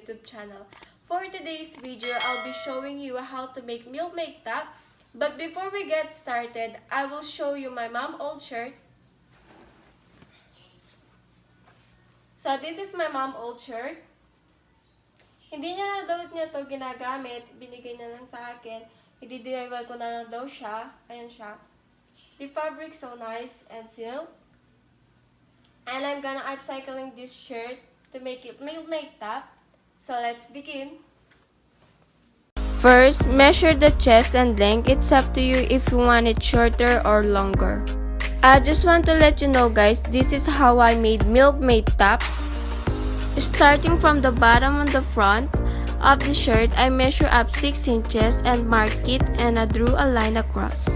YouTube channel. For today's video, I'll be showing you how to make MILKMAID top. But before we get started, I will show you my mom old shirt. So this is my mom old shirt. Hindi niya na daw to ginagamit, binigay na lang sa akin. I-DIY ko na lang daw siya. Ayan siya. The fabric so nice and silk. And I'm gonna upcycling this shirt to make it MILKMAID top. So let's begin. First, measure the chest and length. It's up to you if you want it shorter or longer. I just want to let you know guys, this is how I made MILKMAID top. Starting from the bottom on the front of the shirt, I measure up 6 inches and marked it, and I drew a line across.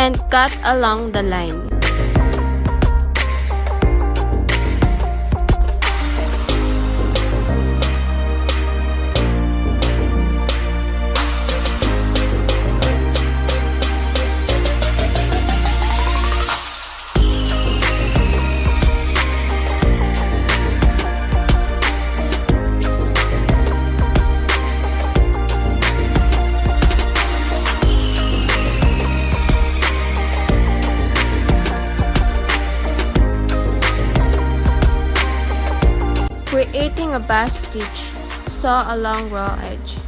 And cut along the line. Creating a back stitch, sew along raw edge.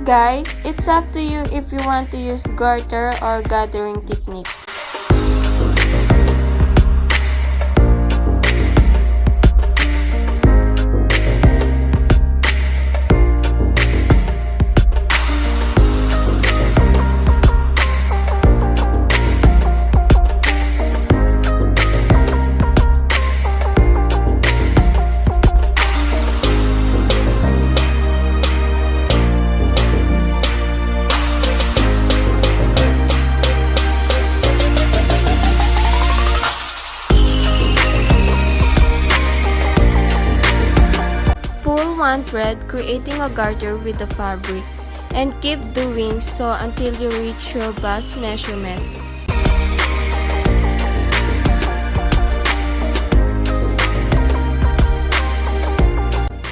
Guys, it's up to you if you want to use garter or gathering technique. One thread, creating a garter with the fabric, and keep doing so until you reach your bust measurement.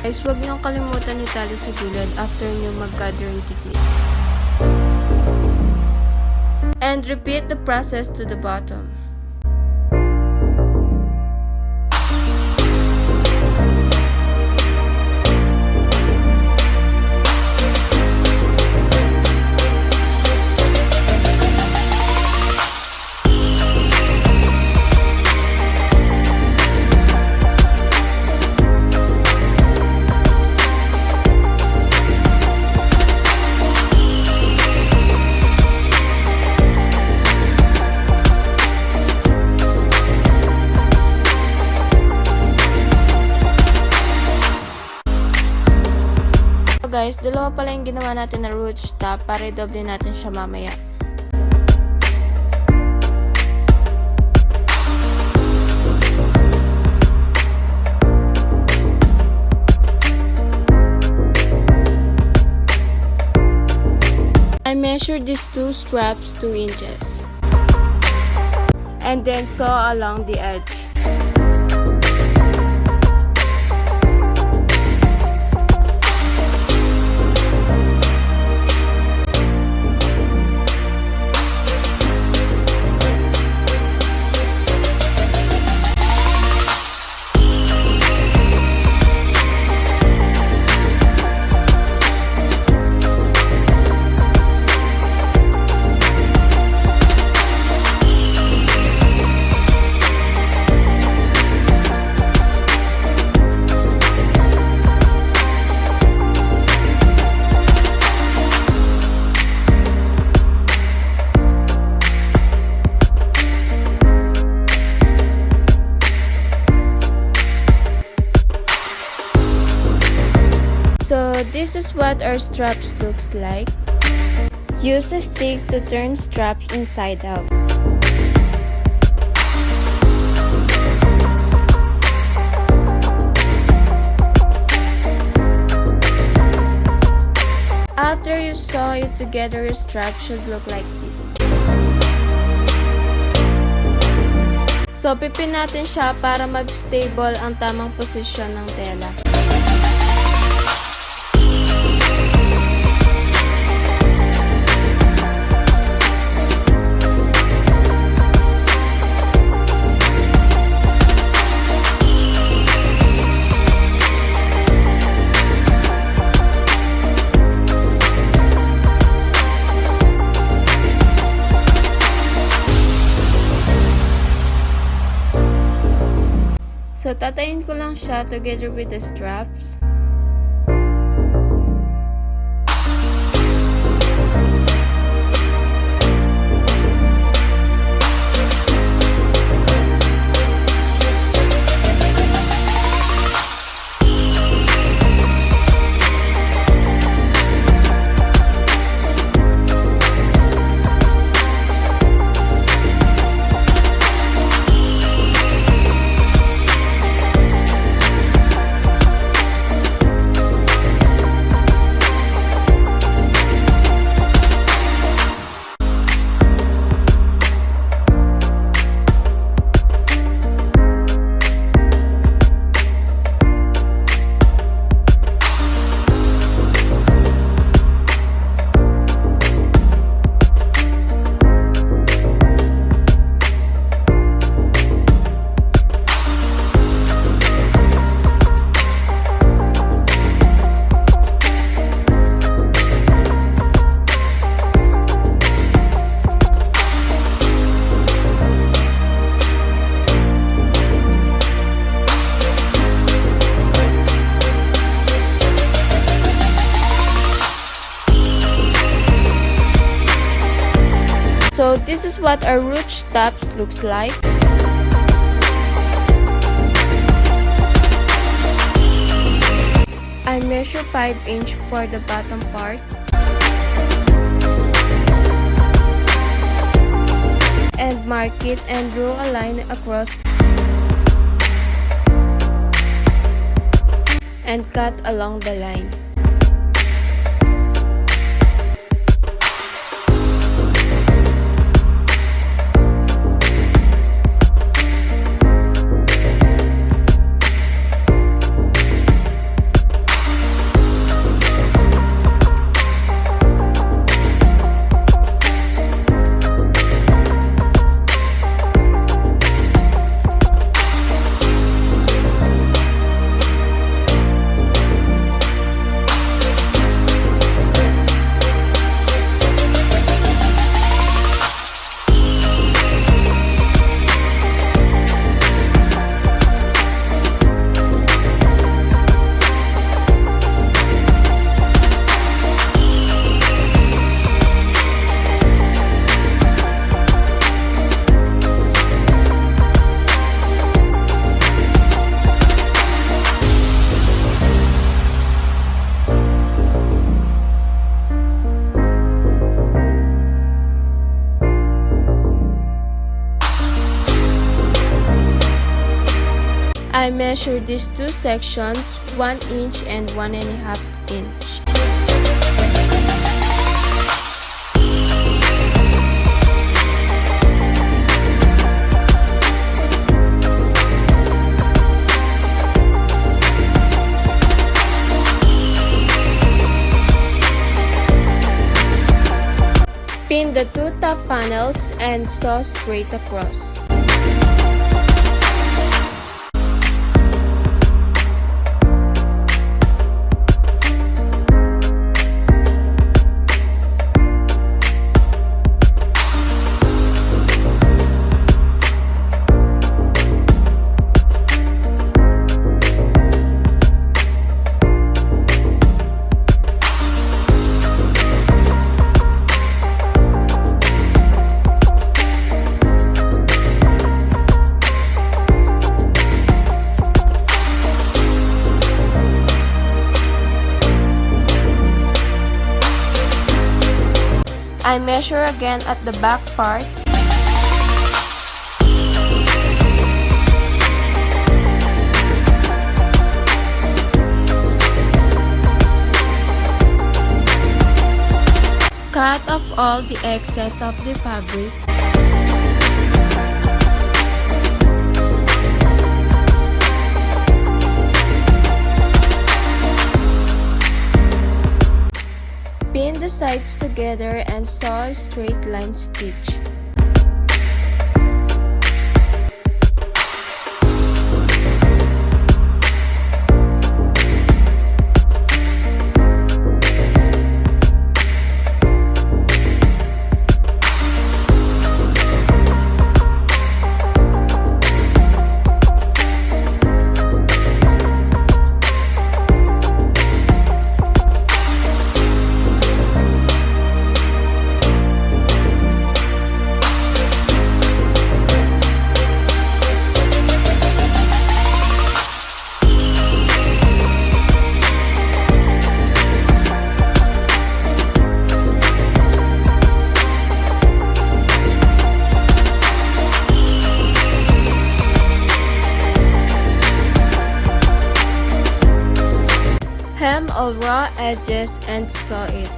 Guys, huwag niyong kalimutan itali sa gilid after niyo mag-gathering technique. And repeat the process to the bottom. Guys, dalawa pala yung ginawa natin na ruche top para i-double natin siya mamaya. I measured these two straps 2 inches and then sew along the edge. So this is what our straps looks like. Use a stick to turn straps inside out. After you sew it together, your strap should look like this. So, pipin natin siya para mag-stable ang tamang posisyon ng tela. So, tatayin ko lang siya together with the straps. So this is what our ruche tops looks like. I measure 5 inch for the bottom part. And mark it and draw a line across. And cut along the line. I measure these two sections 1 inch and 1.5 inch. Pin the two top panels and sew straight across. I measure again at the back part. Cut off all the excess of the fabric. Join the sides together and sew a straight line stitch. Hem all raw edges and sew it.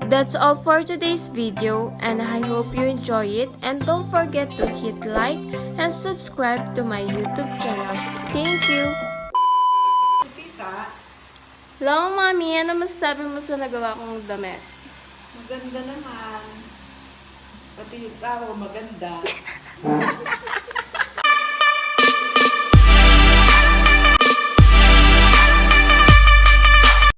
That's all for today's video, and I hope you enjoy it, and don't forget to hit like and subscribe to my YouTube channel. Thank you! Tita, Hello, Mami. Ano masasabi mo sa nagawa kong damit? maganda naman. Pati yung tao maganda.